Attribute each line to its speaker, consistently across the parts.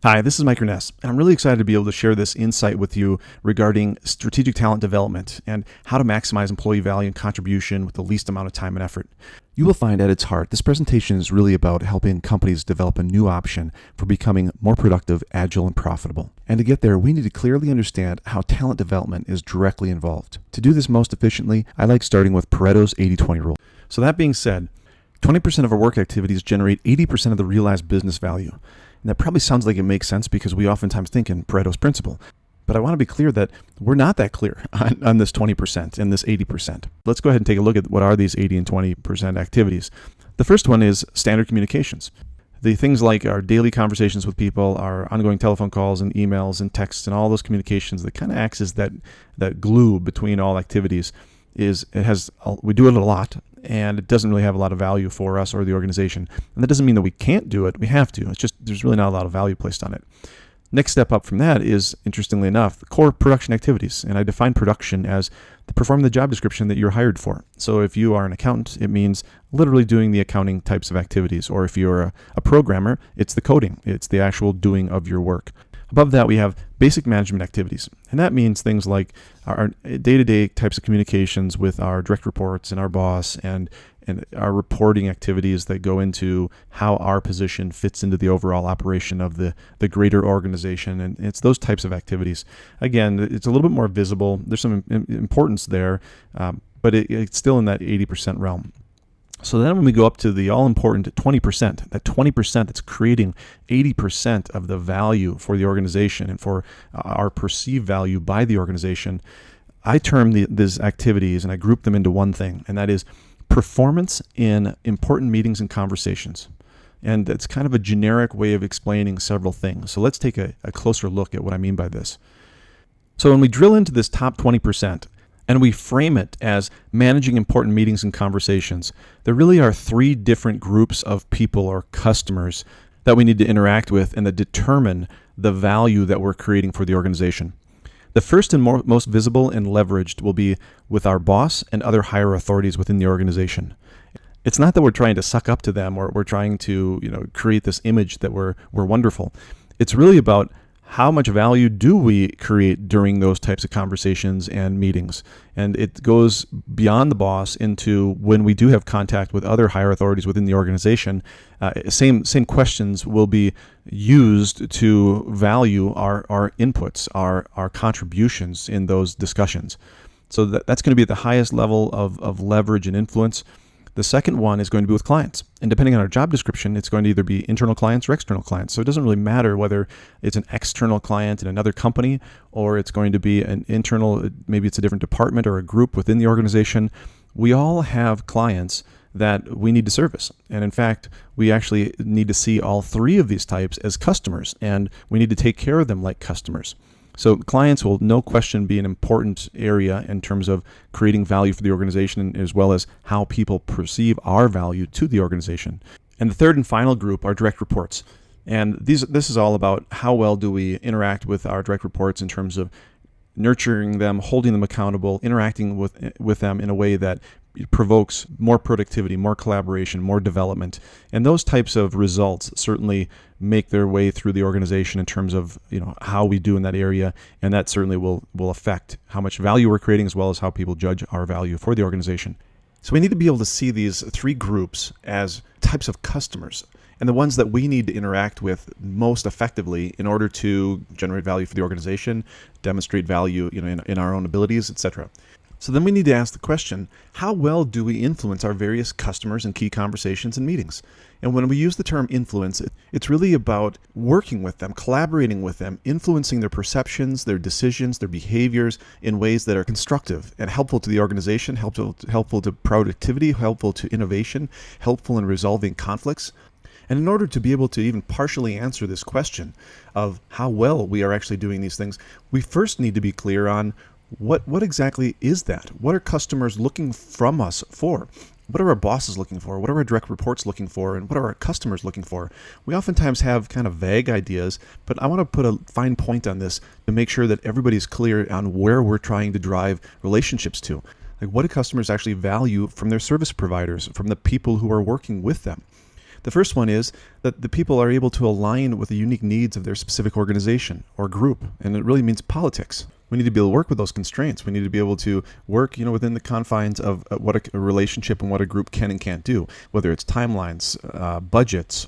Speaker 1: Hi, this is Mike Ernest, and I'm really excited to be able to share this insight with you regarding strategic talent development and how to maximize employee value and contribution with the least amount of time and effort. You will find at its heart, this presentation is really about helping companies develop a new option for becoming more productive, agile, and profitable. And to get there, we need to clearly understand how talent development is directly involved. To do this most efficiently, I like starting with Pareto's 80-20 rule. So that being said, 20% of our work activities generate 80% of the realized business value. And that probably sounds like it makes sense because we oftentimes think in Pareto's principle. But I want to be clear that we're not that clear on this 20% and this 80%. Let's go ahead and take a look at what are these 80 and 20% activities. The first one is standard communications. The things like our daily conversations with people, our ongoing telephone calls and emails and texts and all those communications that kind of acts as that glue between all activities. We do it a lot, and it doesn't really have a lot of value for us or the organization. And that doesn't mean that we can't do it. We have to. It's just there's really not a lot of value placed on it. Next step up from that is, interestingly enough, core production activities. And I define production as performing the job description that you're hired for. So if you are an accountant, it means literally doing the accounting types of activities. Or if you're a programmer, it's the coding. It's the actual doing of your work. Above that, we have basic management activities. And that means things like our day-to-day types of communications with our direct reports and our boss and our reporting activities that go into how our position fits into the overall operation of the greater organization. And it's those types of activities. Again, it's a little bit more visible. There's some importance there, but it's still in that 80% realm. So then when we go up to the all-important 20%, that 20% that's creating 80% of the value for the organization and for our perceived value by the organization, I term these activities and I group them into one thing, and that is performance in important meetings and conversations. And that's kind of a generic way of explaining several things. So let's take a closer look at what I mean by this. So when we drill into this top 20%, and we frame it as managing important meetings and conversations, there really are three different groups of people or customers that we need to interact with and that determine the value that we're creating for the organization. The first and most visible and leveraged will be with our boss and other higher authorities within the organization. It's not that we're trying to suck up to them or we're trying to create this image that we're wonderful. It's really about how much value do we create during those types of conversations and meetings? And it goes beyond the boss into when we do have contact with other higher authorities within the organization. Same questions will be used to value our inputs, our contributions in those discussions. So that's going to be at the highest level of leverage and influence. The second one is going to be with clients. And depending on our job description, it's going to either be internal clients or external clients. So it doesn't really matter whether it's an external client in another company or it's going to be an internal, maybe it's a different department or a group within the organization. We all have clients that we need to service. And in fact, we actually need to see all three of these types as customers, and we need to take care of them like customers. So clients will, no question, be an important area in terms of creating value for the organization as well as how people perceive our value to the organization. And the third and final group are direct reports. And this is all about how well do we interact with our direct reports in terms of nurturing them, holding them accountable, interacting with them in a way that provokes more productivity, more collaboration, more development. And those types of results certainly make their way through the organization in terms of how we do in that area. And that certainly will affect how much value we're creating as well as how people judge our value for the organization. So we need to be able to see these three groups as types of customers and the ones that we need to interact with most effectively in order to generate value for the organization, demonstrate value in our own abilities, etc. So then we need to ask the question, how well do we influence our various customers in key conversations and meetings? And when we use the term influence, it's really about working with them, collaborating with them, influencing their perceptions, their decisions, their behaviors in ways that are constructive and helpful to the organization, helpful to productivity, helpful to innovation, helpful in resolving conflicts. And in order to be able to even partially answer this question of how well we are actually doing these things, we first need to be clear on what exactly is that? What are customers looking from us for? What are our bosses looking for? What are our direct reports looking for? And what are our customers looking for? We oftentimes have kind of vague ideas, but I want to put a fine point on this to make sure that everybody's clear on where we're trying to drive relationships to. Like, what do customers actually value from their service providers, from the people who are working with them? The first one is that the people are able to align with the unique needs of their specific organization or group, and it really means politics. We need to be able to work with those constraints. We need to be able to work, within the confines of what a relationship and what a group can and can't do, whether it's timelines, budgets,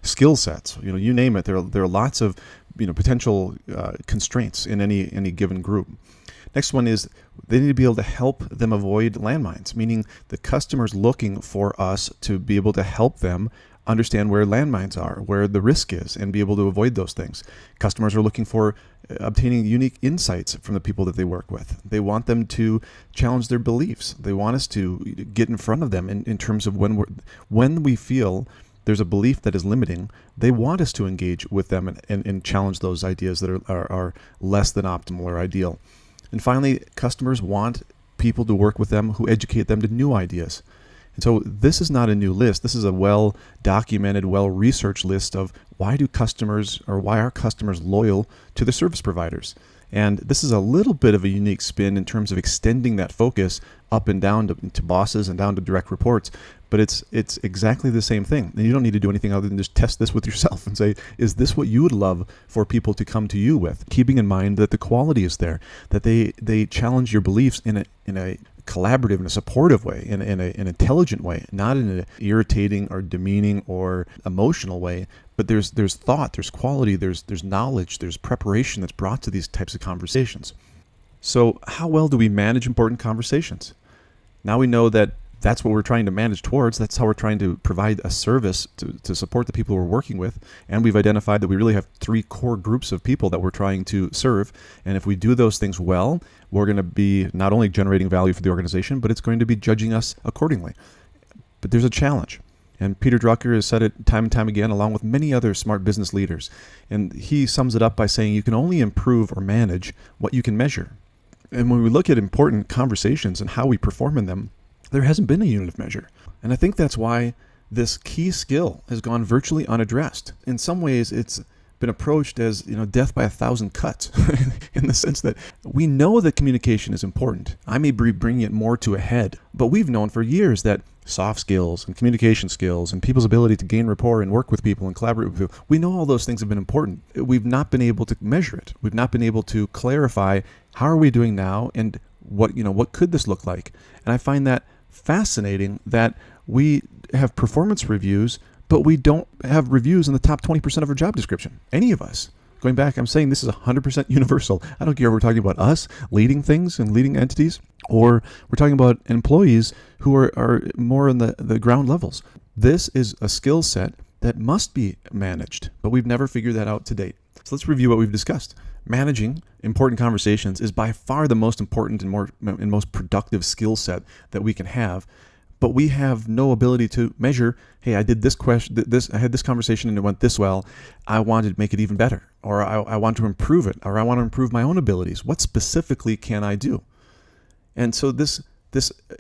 Speaker 1: skill sets, you name it. There are lots of, potential constraints in any given group. Next one is they need to be able to help them avoid landmines, meaning the customer's looking for us to be able to help them understand where landmines are, where the risk is, and be able to avoid those things. Customers are looking for obtaining unique insights from the people that they work with. They want them to challenge their beliefs. They want us to get in front of them in terms of when we feel there's a belief that is limiting, they want us to engage with them and challenge those ideas that are less than optimal or ideal. And finally, customers want people to work with them who educate them to new ideas. And so this is not a new list. This is a well-documented, well-researched list of why are customers loyal to the service providers. And this is a little bit of a unique spin in terms of extending that focus up and down to bosses and down to direct reports. But it's exactly the same thing. And you don't need to do anything other than just test this with yourself and say, is this what you would love for people to come to you with? Keeping in mind that the quality is there, that they challenge your beliefs in a collaborative, in a supportive way, in an intelligent way, not in an irritating or demeaning or emotional way. But there's thought, there's quality, there's knowledge, there's preparation that's brought to these types of conversations. So how well do we manage important conversations? Now we know that that's what we're trying to manage towards. That's how we're trying to provide a service to support the people we're working with. And we've identified that we really have 3 core groups of people that we're trying to serve. And if we do those things well, we're going to be not only generating value for the organization, but it's going to be judging us accordingly. But there's a challenge. And Peter Drucker has said it time and time again, along with many other smart business leaders. And he sums it up by saying you can only improve or manage what you can measure. And when we look at important conversations and how we perform in them, there hasn't been a unit of measure. And I think that's why this key skill has gone virtually unaddressed. In some ways, it's been approached as death by 1,000 cuts in the sense that we know that communication is important. I may be bringing it more to a head, but we've known for years that soft skills and communication skills and people's ability to gain rapport and work with people and collaborate with people, we know all those things have been important. We've not been able to measure it. We've not been able to clarify how are we doing now and what could this look like. And I find that fascinating that we have performance reviews, but we don't have reviews in the top 20% of our job description. Any of us. Going back, I'm saying this is 100% universal. I don't care if we're talking about us leading things and leading entities, or we're talking about employees who are more in the ground levels. This is a skill set that must be managed, but we've never figured that out to date. So let's review what we've discussed. Managing important conversations is by far the most important and most productive skill set that we can have. But we have no ability to measure, hey, I did I had this conversation and it went this well. I wanted to make it even better, or I want to improve it, or I want to improve my own abilities. What specifically can I do? And so this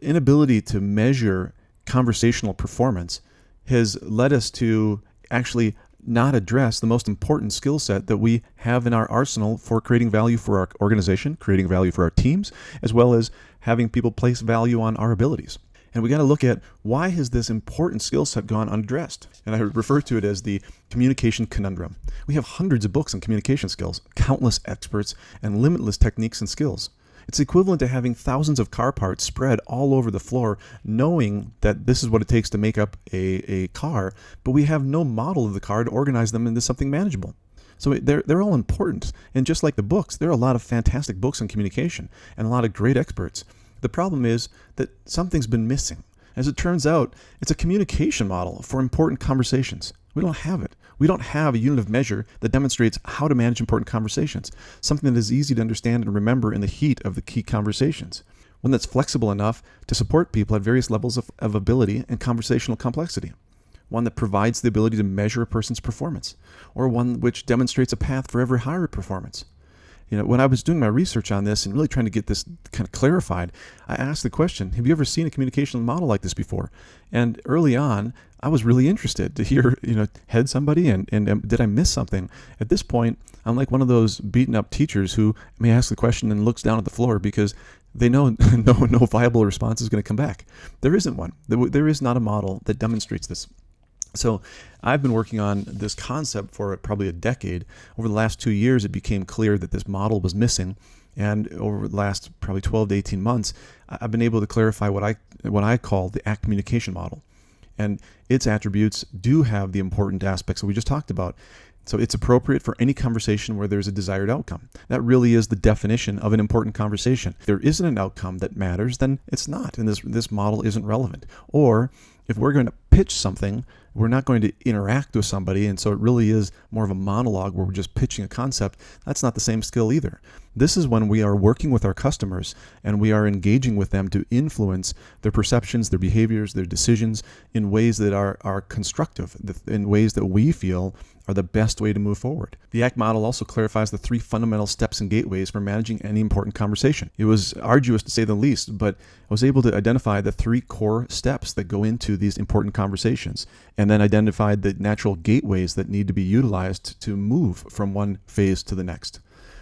Speaker 1: inability to measure conversational performance has led us to actually not address the most important skill set that we have in our arsenal for creating value for our organization, creating value for our teams, as well as having people place value on our abilities. And we got to look at why has this important skill set gone unaddressed? And I refer to it as the communication conundrum. We have hundreds of books on communication skills, countless experts, and limitless techniques and skills. It's equivalent to having thousands of car parts spread all over the floor, knowing that this is what it takes to make up a car, but we have no model of the car to organize them into something manageable. So they're all important. And just like the books, there are a lot of fantastic books on communication and a lot of great experts. The problem is that something's been missing. As it turns out, it's a communication model for important conversations. We don't have it. We don't have a unit of measure that demonstrates how to manage important conversations, something that is easy to understand and remember in the heat of the key conversations, one that's flexible enough to support people at various levels of ability and conversational complexity, one that provides the ability to measure a person's performance, or one which demonstrates a path for ever higher performance. When I was doing my research on this and really trying to get this kind of clarified, I asked the question, have you ever seen a communication model like this before? And early on, I was really interested to hear, had somebody and did I miss something? At this point, I'm like one of those beaten up teachers who may ask the question and looks down at the floor because they know no viable response is going to come back. There isn't one. There is not a model that demonstrates this. So I've been working on this concept for probably a decade. Over the last 2 years, it became clear that this model was missing. And over the last probably 12 to 18 months, I've been able to clarify what I call the ACT communication model. And its attributes do have the important aspects that we just talked about. So it's appropriate for any conversation where there's a desired outcome. That really is the definition of an important conversation. If there isn't an outcome that matters, then it's not, and this model isn't relevant. Or if we're going to pitch something, we're not going to interact with somebody, and so it really is more of a monologue where we're just pitching a concept. That's not the same skill either. This is when we are working with our customers and we are engaging with them to influence their perceptions, their behaviors, their decisions in ways that are constructive, in ways that we feel are the best way to move forward. The ACT model also clarifies the 3 fundamental steps and gateways for managing any important conversation. It was arduous to say the least, but I was able to identify the 3 core steps that go into these important conversations, and then identified the natural gateways that need to be utilized to move from one phase to the next.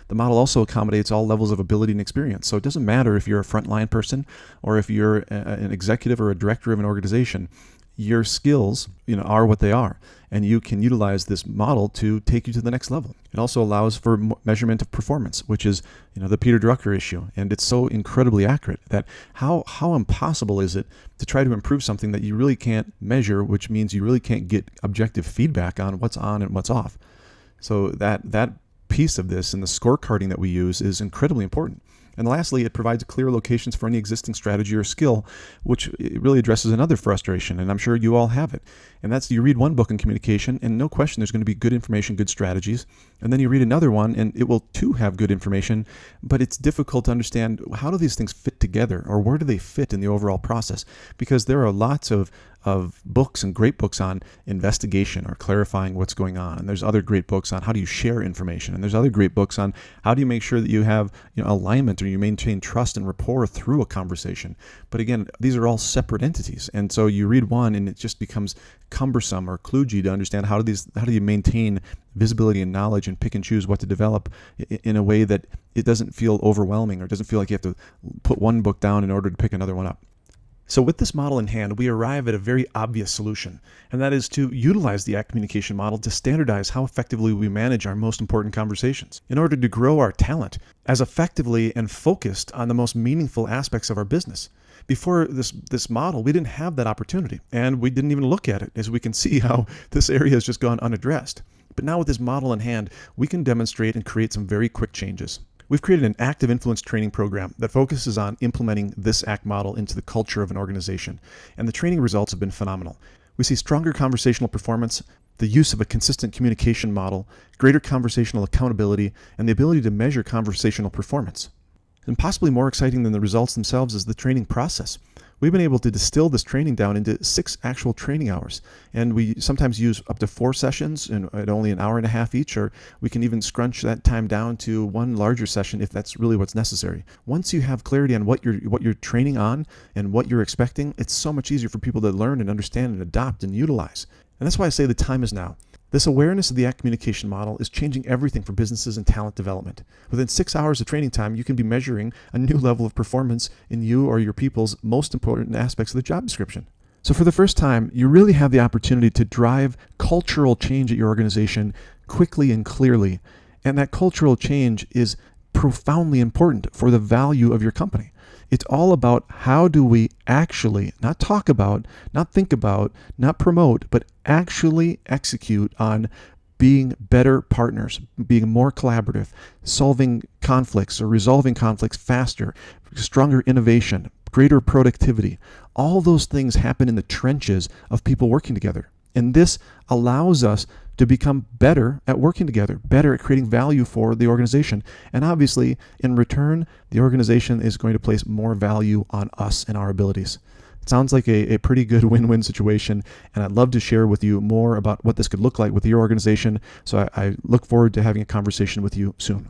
Speaker 1: The model also accommodates all levels of ability and experience. So it doesn't matter if you're a frontline person or if you're an executive or a director of an organization. Your skills, are what they are, and you can utilize this model to take you to the next level. It also allows for measurement of performance, which is, the Peter Drucker issue, and it's so incredibly accurate that how impossible is it to try to improve something that you really can't measure, which means you really can't get objective feedback on what's on and what's off. So that piece of this and the scorecarding that we use is incredibly important. And lastly, it provides clear locations for any existing strategy or skill, which really addresses another frustration, and I'm sure you all have it. And that's, you read one book in communication, and no question there's going to be good information, good strategies. And then you read another one, and it will too have good information, but it's difficult to understand how do these things fit together, or where do they fit in the overall process? Because there are lots of books and great books on investigation or clarifying what's going on. And there's other great books on how do you share information. And there's other great books on how do you make sure that you have alignment or you maintain trust and rapport through a conversation. But again, these are all separate entities. And so you read one and it just becomes cumbersome or kludgy to understand how do you maintain visibility and knowledge and pick and choose what to develop in a way that it doesn't feel overwhelming or doesn't feel like you have to put one book down in order to pick another one up. So with this model in hand, we arrive at a very obvious solution, and that is to utilize the ACT communication model to standardize how effectively we manage our most important conversations in order to grow our talent as effectively and focused on the most meaningful aspects of our business. Before this model, we didn't have that opportunity, and we didn't even look at it, as we can see how this area has just gone unaddressed. But now with this model in hand, we can demonstrate and create some very quick changes. We've created an active influence training program that focuses on implementing this ACT model into the culture of an organization, and the training results have been phenomenal. We see stronger conversational performance, the use of a consistent communication model, greater conversational accountability, and the ability to measure conversational performance. And possibly more exciting than the results themselves is the training process. We've been able to distill this training down into 6 actual training hours, and we sometimes use up to 4 sessions at only an hour and a half each, or we can even scrunch that time down to one larger session if that's really what's necessary. Once you have clarity on what you're training on and what you're expecting, it's so much easier for people to learn and understand and adopt and utilize. And that's why I say the time is now. This awareness of the ACT communication model is changing everything for businesses and talent development. Within 6 hours of training time, you can be measuring a new level of performance in you or your people's most important aspects of the job description. So for the first time, you really have the opportunity to drive cultural change at your organization quickly and clearly. And that cultural change is profoundly important for the value of your company. It's all about how do we actually, not talk about, not think about, not promote, but actually execute on being better partners, being more collaborative, solving conflicts or resolving conflicts faster, stronger innovation, greater productivity. All those things happen in the trenches of people working together. And this allows us to become better at working together, better at creating value for the organization. And obviously, in return, the organization is going to place more value on us and our abilities. It sounds like a pretty good win-win situation, and I'd love to share with you more about what this could look like with your organization. So I look forward to having a conversation with you soon.